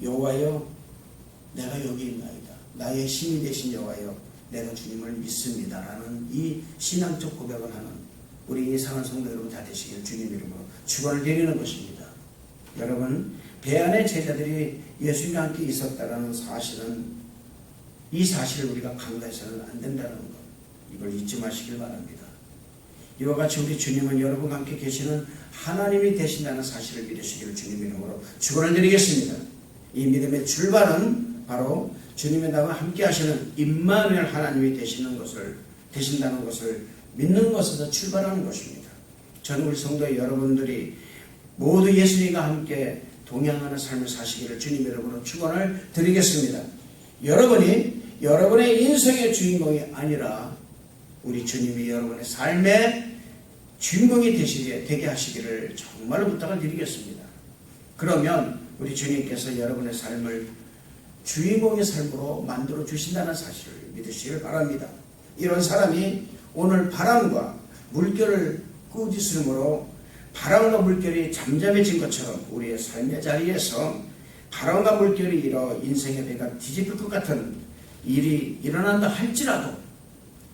여호와여 내가 여기 있나이다. 나의 힘이 되신 여호와여 내가 주님을 믿습니다. 라는 이 신앙적 고백을 하는 우리 사랑하는 성도 여러분 다 되시길 주님 이름으로 축원을 드리는 것입니다. 여러분, 배 안에 제자들이 예수님과 함께 있었다는 사실은 이 사실을 우리가 간과해서는 안 된다는 것, 이걸 잊지 마시길 바랍니다. 이와 같이 우리 주님은 여러분과 함께 계시는 하나님이 되신다는 사실을 믿으시기를 주님 이름으로 축원을 드리겠습니다. 이 믿음의 출발은 바로 주님의 나와 함께 하시는 임마누엘 하나님이 되신다는 것을 믿는 것에서 출발하는 것입니다. 저는 우리 성도 여러분들이 모두 예수님과 함께 동행하는 삶을 사시기를 주님 이름으로 축원을 드리겠습니다. 여러분이 여러분의 인생의 주인공이 아니라 우리 주님이 여러분의 삶의 주인공이 되게 하시기를 정말로 부탁을 드리겠습니다. 그러면 우리 주님께서 여러분의 삶을 주인공의 삶으로 만들어 주신다는 사실을 믿으시길 바랍니다. 이런 사람이 오늘 바람과 물결을 꾸짖음으로 바람과 물결이 잠잠해진 것처럼 우리의 삶의 자리에서 바람과 물결이 일어 인생의 배가 뒤집힐 것 같은 일이 일어난다 할지라도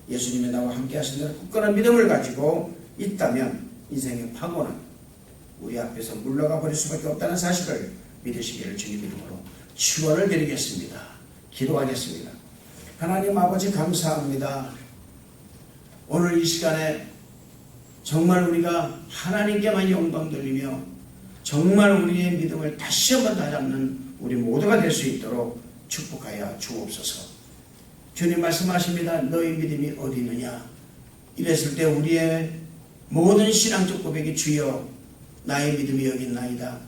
예수님의 나와 함께 하신다는 굳건한 믿음을 가지고 있다면 인생의 파고는 우리 앞에서 물러가 버릴 수밖에 없다는 사실을 믿으시기를 주님 이름으로 축원을 드리겠습니다. 기도하겠습니다. 하나님 아버지 감사합니다. 오늘 이 시간에 정말 우리가 하나님께만 영광 돌리며 정말 우리의 믿음을 다시 한번 다잡는 우리 모두가 될 수 있도록 축복하여 주옵소서. 주님 말씀하십니다. 너희 믿음이 어디 있느냐. 이랬을 때 우리의 모든 신앙적 고백이 주여 나의 믿음이 여기 있나이다.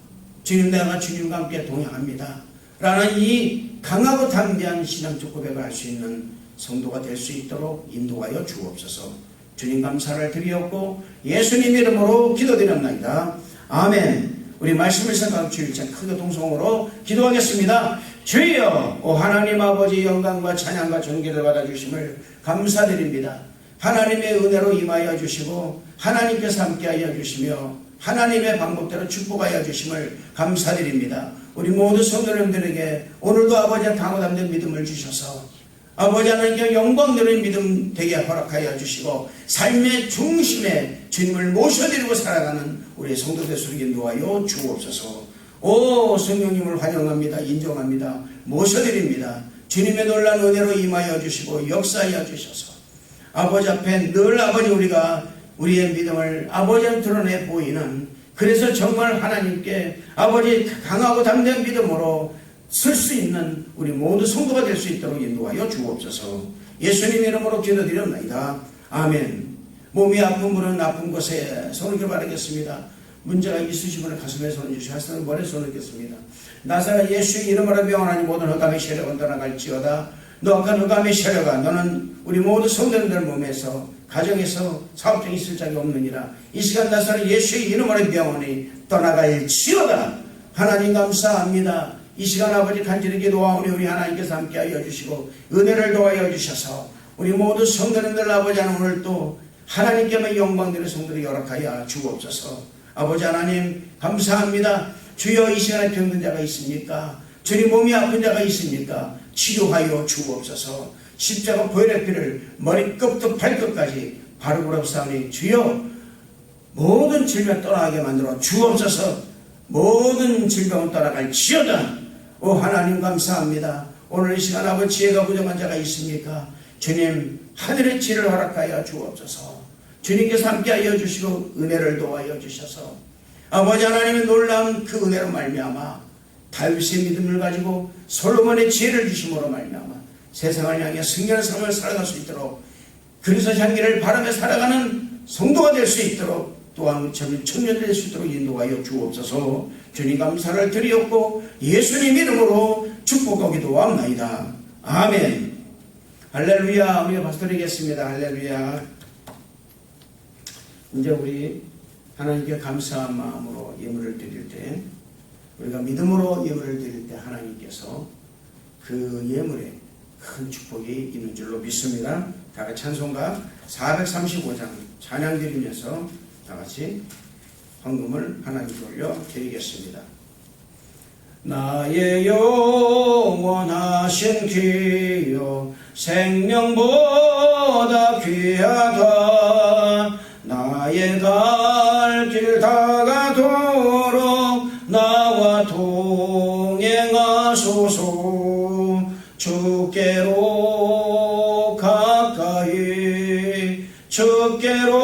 주님 내가 주님과 함께 동행합니다. 라는 이 강하고 담대한 신앙적 고백을 할 수 있는 성도가 될 수 있도록 인도하여 주옵소서. 주님 감사를 드리옵고 예수님 이름으로 기도드렸나이다. 아멘. 우리 말씀을 생각하고 주일장 크게 동성으로 기도하겠습니다. 주여, 오 하나님 아버지 영광과 찬양과 존귀를 받아주심을 감사드립니다. 하나님의 은혜로 임하여 주시고 하나님께서 함께하여 주시며 하나님의 방법대로 축복하여 주심을 감사드립니다. 우리 모두 성도님들에게 오늘도 아버지의 강호담된 믿음을 주셔서 아버지 하나님께 영광되는 믿음 되게 허락하여 주시고 삶의 중심에 주님을 모셔드리고 살아가는 우리 성도들 속에 인도하여 주옵소서. 오 성령님을 환영합니다. 인정합니다. 모셔드립니다. 주님의 놀라운 은혜로 임하여 주시고 역사하여 주셔서 아버지 앞에 늘 아버지 우리가 우리의 믿음을 아버지한테 드러내 보이는, 그래서 정말 하나님께 아버지 강하고 담대한 믿음으로 설 수 있는 우리 모두 성도가 될 수 있도록 인도하여 주옵소서. 예수님 이름으로 기도드렸나이다. 아멘. 몸이 아픈 분은 아픈 곳에 손을 바라겠습니다. 문제가 있으시면 가슴에 손을 주시고 하시는 머리에 손을 겠습니다. 나사렛 예수의 이름으로 명하나니 모든 흑암의 세력은 떠나갈지어다. 너 악한 흑암의 세력아 너는 우리 모두 성도들 몸에서 가정에서 사업 중에 있을 자가 없느니라. 이 시간 나사렛 예수의 이름으로 명하니 떠나갈지어다. 하나님 감사합니다. 이 시간 아버지 간절히 기도하오니 우리 하나님께서 함께하여 주시고 은혜를 도와여 주셔서 우리 모두 성도님들 아버지 하나님 오늘 또 하나님께만 영광되는 성도를 허락하여 주옵소서. 아버지 하나님 감사합니다. 주여 이 시간에 병든 자가 있습니까? 주님 몸이 아픈 자가 있습니까? 치료하여 주옵소서. 십자가 보혈의 피를 머리끝부터 발끝까지 바르고 사오니 주여 모든 질병 떠나게 만들어 주옵소서. 모든 질병은 떠나갈지어다. 오 하나님 감사합니다. 오늘 이 시간 아버지 지혜가 부족한 자가 있습니까? 주님 하늘의 지혜를 허락하여 주옵소서. 주님께서 함께하여 주시고 은혜를 도와여 주셔서 아버지 하나님의 놀라운 그 은혜로 말미암아 다윗의 믿음을 가지고 솔로몬의 지혜를 주심으로 말미암아 세상을 향해 승리하는 삶을 살아갈 수 있도록 그리스도 향기를 바라며 살아가는 성도가 될 수 있도록 또한 청년들 될 수 있도록 인도하여 주옵소서. 주님 감사를 드리옵고 예수님 이름으로 축복하고 기도합나이다. 아멘. 할렐루야. 우리가 박수드리겠습니다. 할렐루야. 이제 우리 하나님께 감사한 마음으로 예물을 드릴 때 우리가 믿음으로 예물을 드릴 때 하나님께서 그 예물에 큰 축복이 있는 줄로 믿습니다. 다 같이 찬송가 435장 찬양 드리면서 다 같이 헌금을 하나님께 올려 드리겠습니다. 나의 영원하신 귀여 생명보다 귀하다. 나의 갈 길 다가도록 나와 동행하소서. 주께로 가까이 주께로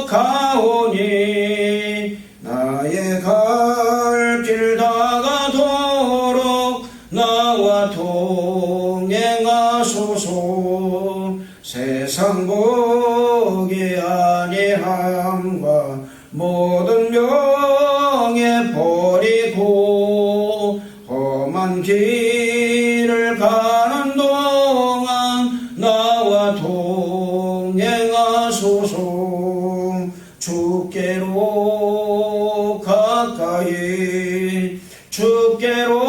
가오니 나의 갈 길 다가도록 나와 동행하소서. 세상 보기 아니함과 모든 명예 버리고 험한 길을 가는 동안 나와 동행하소서. 주께로 가까이 주께로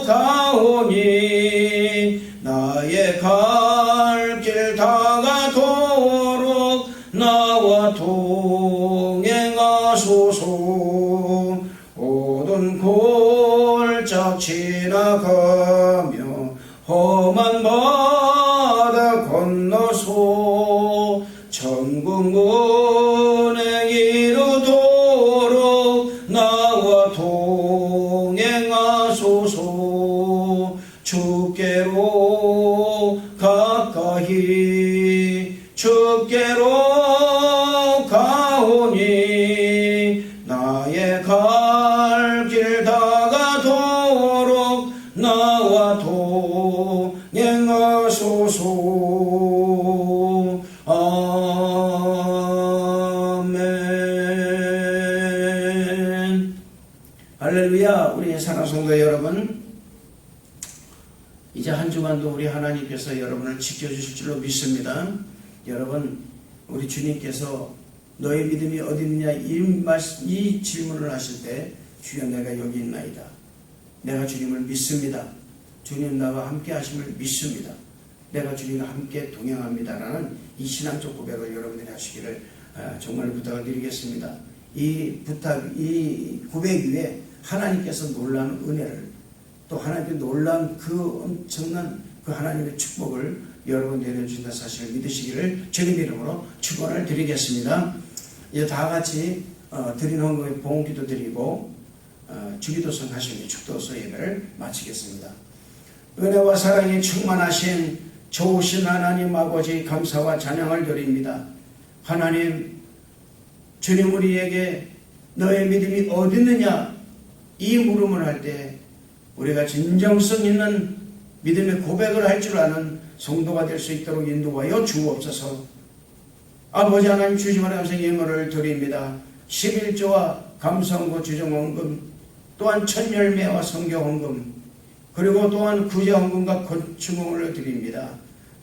가오니 나의 갈 길 다가도록 나와 동행하소서. 모든 골짝 지나가며 험한 바다 건너서 천국문에 이르도록 나와 동행하소서. 주께로 가까이 주께로 가오니 나의 갈 길 다가도록 나와 동행하소서. 아멘. 할렐루야. 우리 사랑하는 성도 여러분, 이제 한 주간도 우리 하나님께서 여러분을 지켜주실 줄로 믿습니다. 여러분, 우리 주님께서 너의 믿음이 어디 있느냐 이 질문을 하실 때 주여 내가 여기 있나이다. 내가 주님을 믿습니다. 주님 나와 함께 하심을 믿습니다. 내가 주님과 함께 동행합니다라는 이 신앙적 고백을 여러분들이 하시기를 정말 부탁을 드리겠습니다. 이 고백 위에 하나님께서 놀라운 은혜를 또 하나님께 놀라운 그 엄청난 그 하나님의 축복을 여러분 내려주신다 사실을 믿으시기를 주님 이름으로 축원을 드리겠습니다. 이제 다 같이 드린 헌금에 봉기도 드리고 주기도선 하시는 축도서 예배를 마치겠습니다. 은혜와 사랑이 충만하신 좋으신 하나님 아버지 감사와 찬양을 드립니다. 하나님, 주님 우리에게 너의 믿음이 어디 있느냐 이 물음을 할 때 우리가 진정성 있는 믿음의 고백을 할 줄 아는 성도가 될 수 있도록 인도하여 주옵소서. 아버지 하나님 주시면 감사 예물을 드립니다. 11조와 감사헌금 주정헌금 또한 천열매와 성경헌금 그리고 또한 구제헌금과 건축헌금을 드립니다.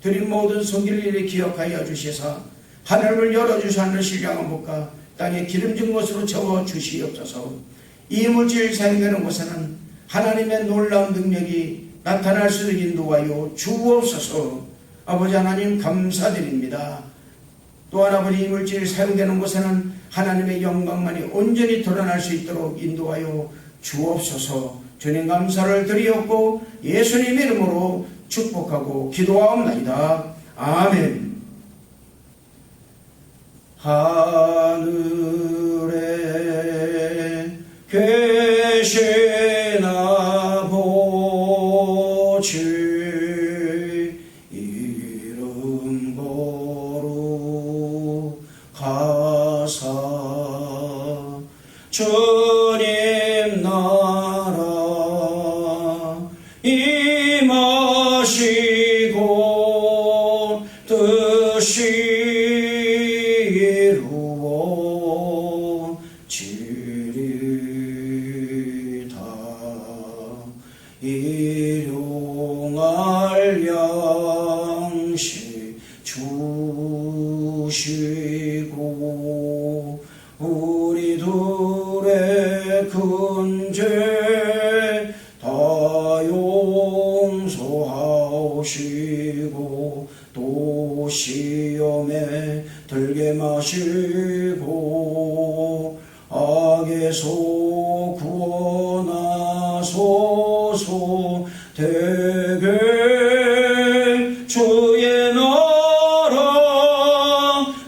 드린 모든 손길 일에 기억하여 주시사 하늘을 열어주사 하늘 신령한 복과 땅에 기름진 것으로 채워 주시옵소서. 이 물질 사용되는 곳에는 하나님의 놀라운 능력이 나타날 수 있도록 인도하여 주옵소서. 아버지 하나님 감사드립니다. 또한 아버지 이 물질 사용되는 곳에는 하나님의 영광만이 온전히 드러날 수 있도록 인도하여 주옵소서. 주님 감사를 드리옵고 예수님 이름으로 축복하고 기도하옵나이다. 아멘. 하늘에 계신 아버지 이름 거룩하사 주님 나라 임하시고 뜻이 이루어지리다. 일용할 양식 주시고 우리들의 큰 죄 다 용서하시고 또 시험에 들게 마시고 악에서 구원하소서. 대개 주의 나라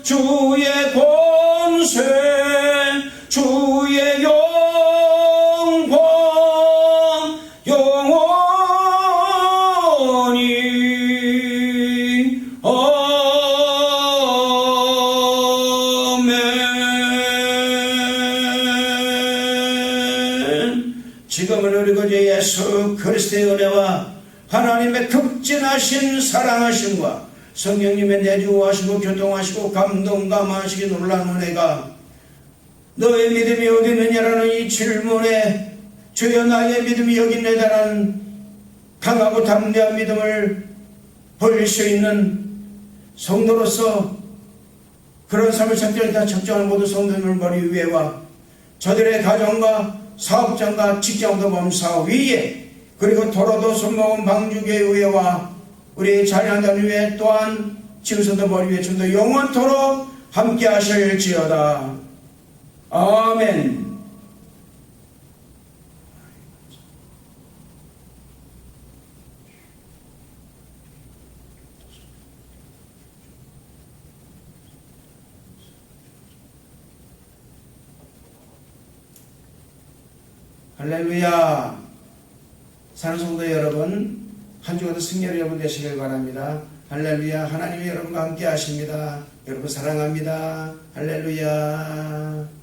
주의 권세 주의 영광 영원히 아멘. 지금은 우리 구주 예수 그리스도의 은혜와 하나님의 극진하신 사랑하심과 성령님의 내주하시고 교통하시고 감동감하시기 놀라운 은혜가 너의 믿음이 어디 있느냐라는 이 질문에 주여 나의 믿음이 여기 있네다라는 강하고 담대한 믿음을 보일 수 있는 성도로서 그런 삶을 찾기를 적정한 모든 성도들 머리 위에와 저들의 가정과 사업장과 직장도 범사 위에 그리고 도로도 손목은 방주교회 위에와 우리 자녀들 위에 또한 지금서도 머리 위에 좀 더 영원토록 함께 하실지어다. 아멘. 할렐루야. 사는 성도 여러분, 한 주간도 승리의 여러분 되시길 바랍니다. 할렐루야. 하나님이 여러분과 함께 하십니다. 여러분 사랑합니다. 할렐루야.